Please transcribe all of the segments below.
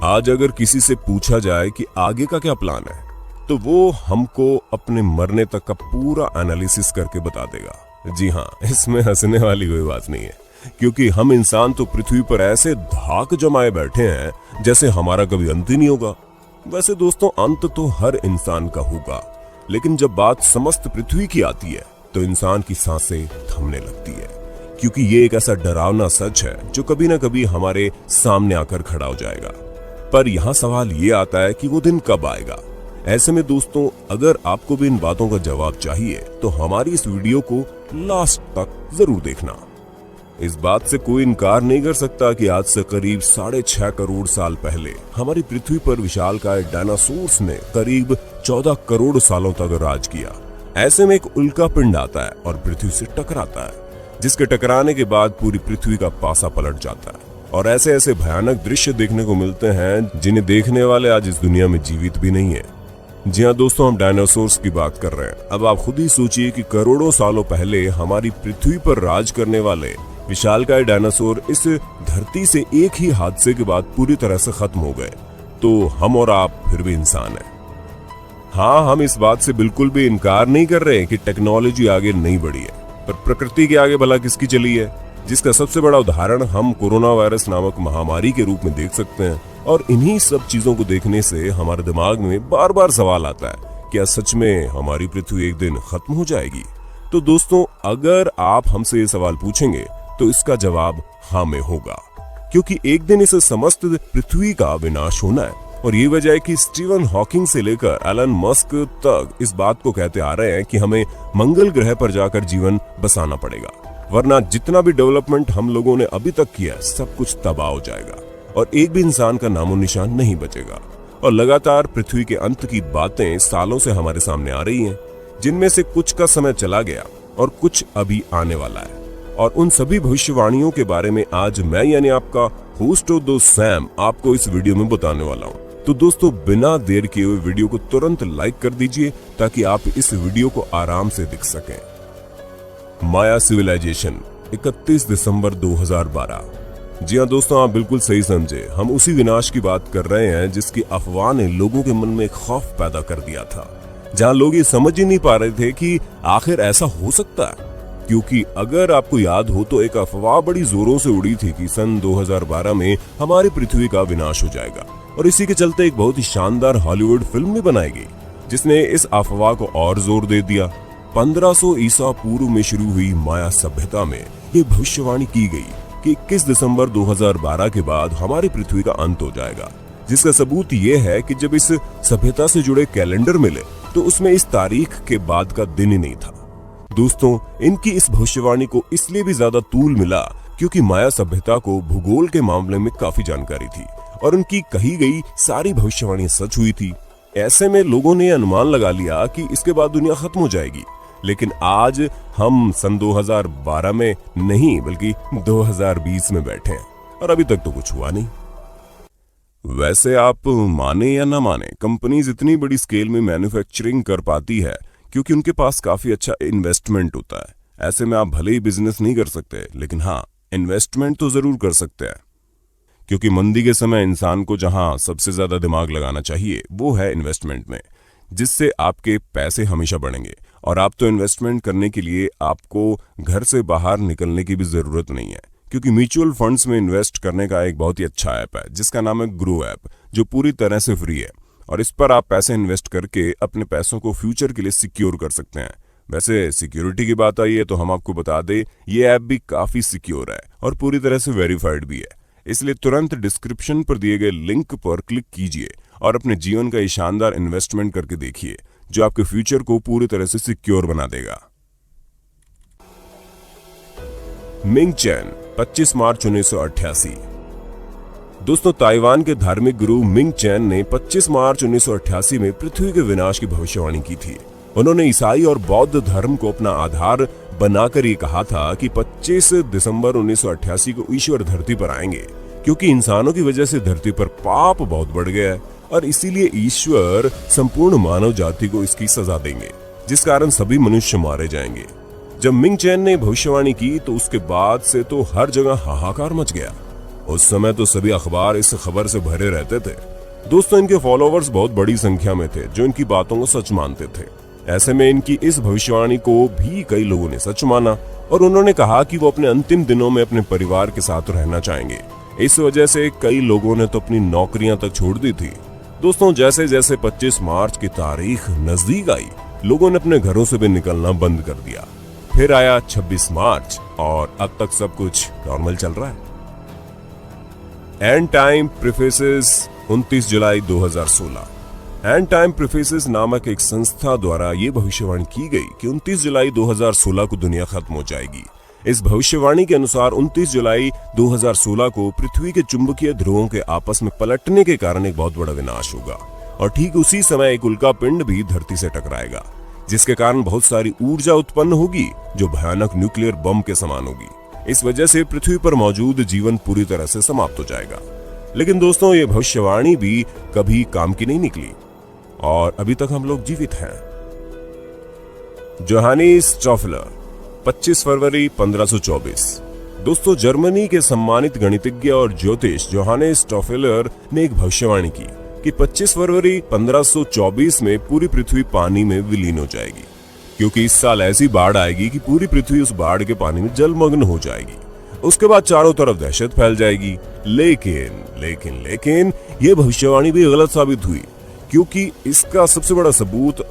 आज अगर किसी से पूछा जाए कि आगे का क्या प्लान है, तो वो हमको अपने मरने तक का पूरा एनालिसिस करके बता देगा। जी हाँ, इसमें हंसने वाली कोई बात नहीं है, क्योंकि हम इंसान तो पृथ्वी पर ऐसे धाक जमाए बैठे हैं जैसे हमारा कभी अंत ही नहीं होगा। वैसे दोस्तों, अंत तो हर इंसान का होगा, लेकिन जब बात समस्त पृथ्वी की आती है तो इंसान की सांसें थमने लगती है, क्योंकि ये एक ऐसा डरावना सच है जो कभी ना कभी हमारे सामने आकर खड़ा हो जाएगा। पर यहाँ सवाल ये आता है कि वो दिन कब आएगा। ऐसे में दोस्तों, अगर आपको भी इन बातों का जवाब चाहिए तो हमारी इस वीडियो को लास्ट तक जरूर देखना। इस बात से कोई इनकार नहीं कर सकता कि आज से करीब 6.5 करोड़ साल पहले हमारी पृथ्वी पर विशालकाय डायनासोर्स ने करीब 14 करोड़ सालों तक राज किया। ऐसे में एक उल्का पिंड आता है और पृथ्वी से टकराता है, जिसके टकराने के बाद पूरी पृथ्वी का पासा पलट जाता है और ऐसे ऐसे भयानक दृश्य देखने को मिलते हैं जिन्हें देखने वाले आज इस दुनिया में जीवित भी नहीं है। जी हाँ दोस्तों, हम डायनासोर्स की बात कर रहे हैं। अब आप खुद ही सोचिए कि करोड़ों सालों पहले हमारी पृथ्वी पर राज करने वाले विशालकाय डायनासोर इस धरती से एक ही हादसे के बाद पूरी तरह से खत्म हो गए, तो हम और आप फिर भी इंसान हैं। हाँ, हम इस बात से बिल्कुल भी इनकार नहीं कर रहे कि टेक्नोलॉजी आगे नहीं बढ़ी है, पर प्रकृति के आगे भला किसकी चली है, जिसका सबसे बड़ा उदाहरण हम कोरोना वायरस नामक महामारी के रूप में देख सकते हैं। और इन्हीं सब चीजों को देखने से हमारे दिमाग में बार बार सवाल आता है, क्या सच में हमारी पृथ्वी एक दिन खत्म हो जाएगी? तो दोस्तों, अगर आप हमसे ये सवाल पूछेंगे तो इसका जवाब हाँ में होगा, क्योंकि एक दिन इस समस्त पृथ्वी का विनाश होना है। और ये वजह है कि स्टीवन हॉकिंग से लेकर एलन मस्क तक इस बात को कहते आ रहे हैं कि हमें मंगल ग्रह पर जाकर जीवन बसाना पड़ेगा, वरना जितना भी डेवलपमेंट हम लोगों ने अभी तक किया सब कुछ तबाह हो जाएगा और एक भी इंसान का नामो निशान नहीं बचेगा। और लगातार पृथ्वी के अंत की बातें सालों से हमारे सामने आ रही हैं, जिनमें से कुछ का समय चला गया और कुछ अभी आने वाला है। और उन सभी भविष्यवाणियों के बारे में आज मैं यानी आपका होस्ट ऑफ दोस्त सैम आपको इस वीडियो में बताने वाला हूँ। तो दोस्तों, बिना देर किए हुए वीडियो को तुरंत लाइक कर दीजिए ताकि आप इस वीडियो को आराम से देख सकें। माया सिविलाइजेशन, 31 दिसंबर 2012। जी हाँ दोस्तों, आप बिल्कुल सही समझे, हम उसी विनाश की बात कर रहे हैं जिसकी अफवाह ने लोगों के मन में एक खौफ पैदा कर दिया था, जहां लोग ये समझ ही नहीं पा रहे थे कि आखिर ऐसा हो सकता है। क्योंकि अगर आपको याद हो तो एक अफवाह बड़ी जोरों से उड़ी थी कि सन 2012 में हमारी पृथ्वी का विनाश हो जाएगा, और इसी के चलते एक बहुत ही शानदार हॉलीवुड फिल्म भी बनाई गई जिसने इस अफवाह को और जोर दे दिया। 1500 ईसा पूर्व में शुरू हुई माया सभ्यता में ये भविष्यवाणी की गई कि 21 दिसंबर 2012 के बाद हमारी पृथ्वी का अंत हो जाएगा, जिसका सबूत ये है कि जब इस सभ्यता से जुड़े कैलेंडर मिले तो उसमें इस तारीख के बाद का दिन ही नहीं था। दोस्तों, इनकी इस भविष्यवाणी को इसलिए भी ज्यादा तूल मिला क्योंकि माया सभ्यता को भूगोल के मामले में काफी जानकारी थी और उनकी कही गई सारी भविष्यवाणी सच हुई थी। ऐसे में लोगों ने अनुमान लगा लिया कि इसके बाद दुनिया खत्म हो जाएगी। लेकिन आज हम सन 2012 में नहीं बल्कि 2020 में बैठे हैं और अभी तक तो कुछ हुआ नहीं। वैसे आप माने या ना माने, कंपनीज इतनी बड़ी स्केल में मैन्युफैक्चरिंग कर पाती है क्योंकि उनके पास काफी अच्छा इन्वेस्टमेंट होता है। ऐसे में आप भले ही बिजनेस नहीं कर सकते, लेकिन हाँ, इन्वेस्टमेंट तो जरूर कर सकते हैं, क्योंकि मंदी के समय इंसान को जहां सबसे ज्यादा दिमाग लगाना चाहिए वो है इन्वेस्टमेंट में, जिससे आपके पैसे हमेशा बढ़ेंगे। और आप तो इन्वेस्टमेंट करने के लिए आपको घर से बाहर निकलने की भी जरूरत नहीं है, क्योंकि म्यूचुअल फंड्स में इन्वेस्ट करने का एक बहुत ही अच्छा ऐप है जिसका नाम है ग्रो ऐप, जो पूरी तरह से फ्री है। और इस पर आप पैसे इन्वेस्ट करके अपने पैसों को फ्यूचर के लिए सिक्योर कर सकते हैं। वैसे सिक्योरिटी की बात आई है तो हम आपको बता दें, ये ऐप भी काफी सिक्योर है और पूरी तरह से वेरीफाइड भी है। इसलिए तुरंत डिस्क्रिप्शन पर दिए गए लिंक पर क्लिक कीजिए और अपने जीवन का ये शानदार इन्वेस्टमेंट करके देखिए, जो आपके फ्यूचर को पूरी तरह से सिक्योर बना देगा। मिंग चैन, 25 मार्च 1988। दोस्तों, ताइवान के धार्मिक गुरु मिंग चैन ने 25 मार्च 1988 में पृथ्वी के विनाश की भविष्यवाणी की थी। उन्होंने ईसाई और बौद्ध धर्म को अपना आधार बनाकर ये कहा था कि 25 दिसंबर 1988 को ईश्वर धरती पर आएंगे, क्योंकि इंसानों की वजह से धरती पर पाप बहुत बढ़ गया है और इसीलिए ईश्वर संपूर्ण मानव जाति को इसकी सजा देंगे, जिस कारण सभी मनुष्य मारे जाएंगे। जब मिंग चैन ने भविष्यवाणी की तो उसके बाद से तो हर जगह हाहाकार मच गया उस समय तो सभी अखबार इस खबर से भरे रहते थे। दोस्तों, इनके फॉलोवर्स बहुत बड़ी संख्या में थे जो इनकी बातों को सच मानते थे। ऐसे में इनकी इस भविष्यवाणी को भी कई लोगों ने सच माना और उन्होंने कहा कि वो अपने अंतिम दिनों में अपने परिवार के साथ रहना चाहेंगे। इस वजह से कई लोगों ने तो अपनी नौकरियां तक छोड़ दी थी। दोस्तों, जैसे जैसे 25 मार्च की तारीख नजदीक आई, लोगों ने अपने घरों से भी निकलना बंद कर दिया। फिर आया 26 मार्च और अब तक सब कुछ नॉर्मल चल रहा है। एंड टाइम प्रीफेसेस 29 जुलाई 2016। एंड टाइम प्रीफेसेस नामक एक संस्था द्वारा ये भविष्यवाणी की गई कि 29 जुलाई 2016 को दुनिया खत्म हो जाएगी। इस भविष्यवाणी के अनुसार 29 जुलाई 2016 को पृथ्वी के चुंबकीय ध्रुवों के आपस में पलटने के कारण एक बहुत बड़ा विनाश होगा और ठीक उसी समय एक उल्का पिंड भी धरती से टकराएगा, जिसके कारण बहुत सारी ऊर्जा उत्पन्न होगी जो भयानक न्यूक्लियर बम के समान होगी। इस वजह से पृथ्वी पर मौजूद जीवन पूरी तरह से समाप्त हो जाएगा। लेकिन दोस्तों, ये भविष्यवाणी भी कभी काम की नहीं निकली और अभी तक हम लोग जीवित हैं। जोहानिस स्टॉफलर, 25 फरवरी 1524। दोस्तों, जर्मनी के सम्मानित गणितज्ञ और ज्योतिष जोहानिस स्टॉफलर ने एक भविष्यवाणी की कि 25 फरवरी 1524 में पूरी पृथ्वी पानी में विलीन हो जाएगी, क्योंकि इस साल ऐसी बाढ़ आएगी कि पूरी पृथ्वी उस बाढ़ के पानी में जलमग्न हो जाएगी। उसके बाद चारों तरफ दहशत फैल जाएगी। लेकिन ये भविष्यवाणी भी गलत साबित हुई, क्योंकि इसका सबसे बड़ा सबूत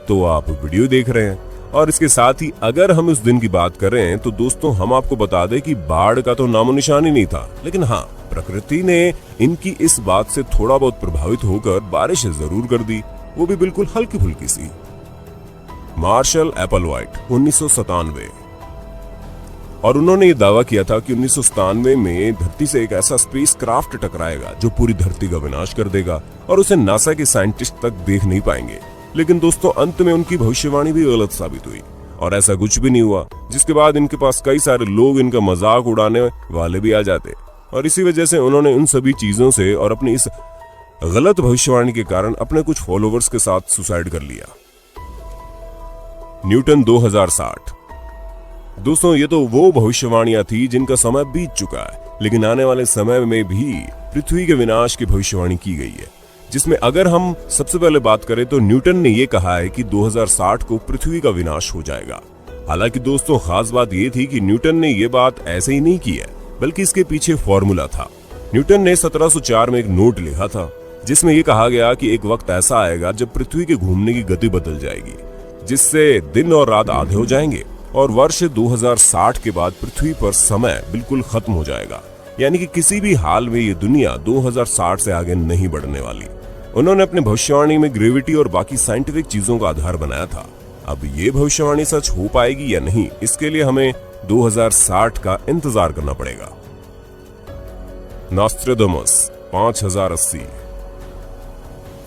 तो आप वीडियो देख रहे हैं। और इसके साथ ही अगर हम उस दिन की बात करें तो दोस्तों, हम आपको बता दें कि बाढ़ का तो नामो निशान ही नहीं था, लेकिन हाँ, प्रकृति ने इनकी इस बात से थोड़ा बहुत प्रभावित होकर बारिश जरूर कर दी, वो भी बिल्कुल हल्की फुल्की सी। मार्शल एप्पलवाइट, 1997। और उन्होंने ये दावा किया था कि 1997 में धरती से एक ऐसा स्पेस क्राफ्ट टकराएगा जो पूरी धरती का विनाश कर देगा और उसे नासा के साइंटिस्ट तक देख नहीं पाएंगे। लेकिन दोस्तों, अंत में उनकी भविष्यवाणी भी गलत साबित हुई और ऐसा कुछ भी नहीं हुआ, जिसके बाद इनके पास कई सारे लोग इनका मजाक उड़ाने वाले भी आ जाते और इसी वजह से उन्होंने उन सभी चीजों से और अपनी इस गलत भविष्यवाणी के कारण अपने कुछ फॉलोवर्स के साथ सुसाइड कर लिया। न्यूटन 2060। दोस्तों, ये तो वो भविष्यवाणियां थी जिनका समय बीत चुका है, लेकिन आने वाले समय में भी पृथ्वी के विनाश की भविष्यवाणी की गई है, जिसमें अगर हम सबसे पहले बात करें तो न्यूटन ने यह कहा है कि 2060 को पृथ्वी का विनाश हो जाएगा। हालांकि दोस्तों, खास बात यह थी कि न्यूटन ने यह बात ऐसे ही नहीं की है, बल्कि इसके पीछे फॉर्मूला था। न्यूटन ने 1704 में एक नोट लिखा था जिसमें यह कहा गया कि एक वक्त ऐसा आएगा जब पृथ्वी के घूमने की गति बदल जाएगी, जिससे दिन और रात आधे हो जाएंगे और वर्ष 2060 के बाद पृथ्वी पर समय बिल्कुल खत्म हो जाएगा, यानी कि किसी भी हाल में ये दुनिया 2060 से आगे नहीं बढ़ने वाली। उन्होंने अपने भविष्यवाणी में ग्रेविटी और बाकी साइंटिफिक चीजों का आधार बनाया था। अब ये भविष्यवाणी सच हो पाएगी या नहीं, इसके लिए हमें 2060 का इंतजार करना पड़ेगा। नॉस्ट्रेडमस, 5080।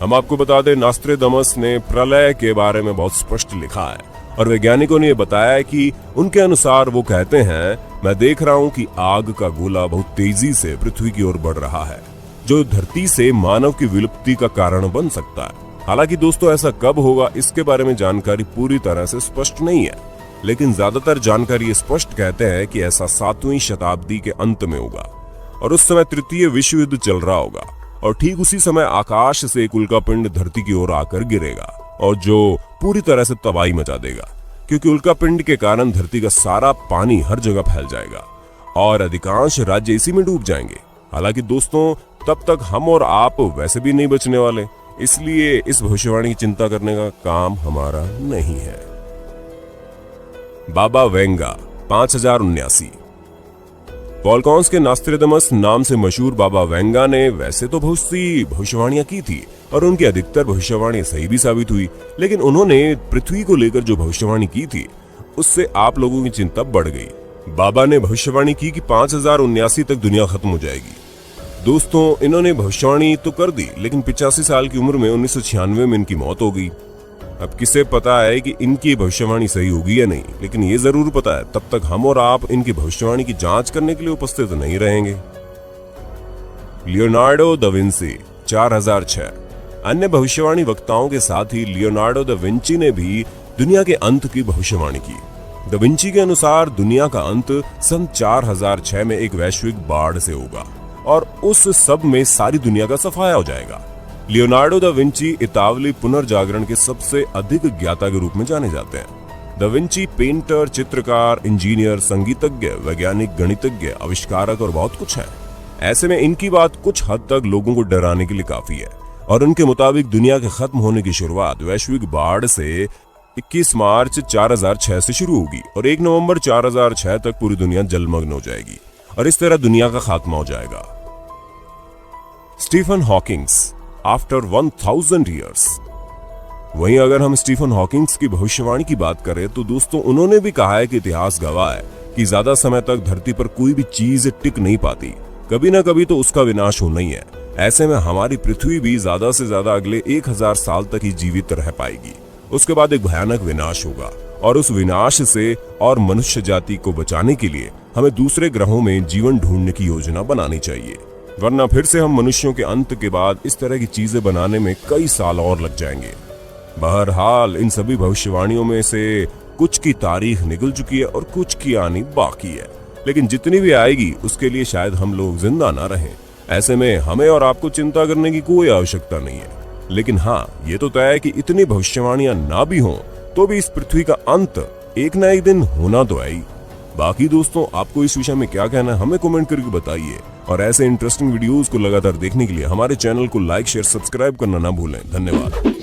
हम आपको बता दें, नॉस्ट्रेडमस ने प्रलय के बारे में बहुत स्पष्ट लिखा है और वैज्ञानिकों ने यह बताया कि उनके अनुसार वो कहते हैं, मैं देख रहा हूं कि आग का गोला बहुत तेजी से पृथ्वी की ओर बढ़ रहा है, जो धरती से मानव की विलुप्ति का कारण बन सकता है। हालांकि दोस्तों, ऐसा कब होगा इसके बारे में जानकारी पूरी तरह से स्पष्ट नहीं है, लेकिन ज्यादातर जानकारी स्पष्ट कहते हैं कि ऐसा 7वीं शताब्दी के अंत में होगा और उस समय तृतीय विश्व युद्ध चल रहा होगा और ठीक उसी समय आकाश से एक उल्कापिंड धरती की ओर आकर गिरेगा और जो पूरी तरह से तबाही मचा देगा, क्योंकि उल्कापिंड के कारण धरती का सारा पानी हर जगह फैल जाएगा और अधिकांश राज्य इसी में डूब जाएंगे। हालांकि दोस्तों, तब तक हम और आप वैसे भी नहीं बचने वाले, इसलिए इस भविष्यवाणी की चिंता करने का काम हमारा नहीं है। बाबा वेंगा, 5079। फॉल्कॉन्स के नॉस्ट्रेडमस नाम से मशहूर बाबा वेंगा ने वैसे तो बहुत सी भविष्यवाणियां की थी और उनकी अधिकतर भविष्यवाणी सही भी साबित हुई, लेकिन उन्होंने पृथ्वी को लेकर जो भविष्यवाणी की थी उससे आप लोगों की चिंता बढ़ गई। बाबा ने भविष्यवाणी की कि 5079 तक दुनिया खत्म हो जाएगी। दोस्तों, इन्होंने भविष्यवाणी तो कर दी, लेकिन 85 साल की उम्र में 1996 में इनकी मौत हो गई। अब किसे पता है कि इनकी भविष्यवाणी सही होगी या नहीं, लेकिन ये जरूर पता है तब तक हम और आप इनकी भविष्यवाणी की जांच करने के लिए उपस्थित नहीं रहेंगे। Leonardo da Vinci, 4006। अन्य भविष्यवाणी वक्ताओं के साथ ही लियोनार्डो दा विंची ने भी दुनिया के अंत की भविष्यवाणी की। दा विंची के अनुसार दुनिया का अंत सन 4006 में एक वैश्विक बाढ़ से होगा और उस सब में सारी दुनिया का सफाया हो जाएगा। लियोनार्डो दा विंची इतावली पुनर्जागरण के सबसे अधिक ज्ञाता के रूप में जाने जाते हैं। दा विंची पेंटर, चित्रकार, इंजीनियर, संगीतज्ञ, वैज्ञानिक, गणितज्ञ, आविष्कारक और बहुत कुछ है। ऐसे में इनकी बात कुछ हद तक लोगों को डराने के लिए काफी है और उनके मुताबिक दुनिया के खत्म होने की शुरुआत वैश्विक बाढ़ से 21 मार्च 4006 से शुरू होगी और 1 नवंबर 4006 तक पूरी दुनिया जलमग्न हो जाएगी और इस तरह दुनिया का खात्मा हो जाएगा। Stephen Hawking's after 1000 years. वहीं अगर हम स्टीफन हॉकिंग्स की भविष्यवाणी की बात करें तो दोस्तों उन्होंने भी कहा है कि इतिहास गवाह है कि ज्यादा समय तक धरती पर कोई भी चीज टिक नहीं पाती, कभी ना कभी तो उसका विनाश होना ही है। ऐसे में हमारी पृथ्वी भी ज्यादा से ज्यादा अगले 1000 साल तक ही जीवित रह पाएगी। उसके बाद एक भयानक विनाश होगा और उस विनाश से और मनुष्य जाति को बचाने के लिए हमें दूसरे ग्रहों में जीवन ढूंढने की योजना बनानी चाहिए, वरना फिर से हम मनुष्यों के अंत के बाद इस तरह की चीजें बनाने में कई साल और लग जाएंगे। बहरहाल इन सभी भविष्यवाणियों में से कुछ की तारीख निकल चुकी है और कुछ की आनी बाकी है, लेकिन जितनी भी आएगी उसके लिए शायद हम लोग जिंदा ना रहें। ऐसे में हमें और आपको चिंता करने की कोई आवश्यकता नहीं है। लेकिन हाँ, ये तो तय है कि इतनी भविष्यवाणियां ना भी हों तो भी इस पृथ्वी का अंत एक ना एक दिन होना तो है ही। बाकी दोस्तों आपको इस विषय में क्या कहना है हमें कमेंट करके बताइए और ऐसे इंटरेस्टिंग वीडियोस को लगातार देखने के लिए हमारे चैनल को लाइक, शेयर, सब्सक्राइब करना ना भूलें। धन्यवाद।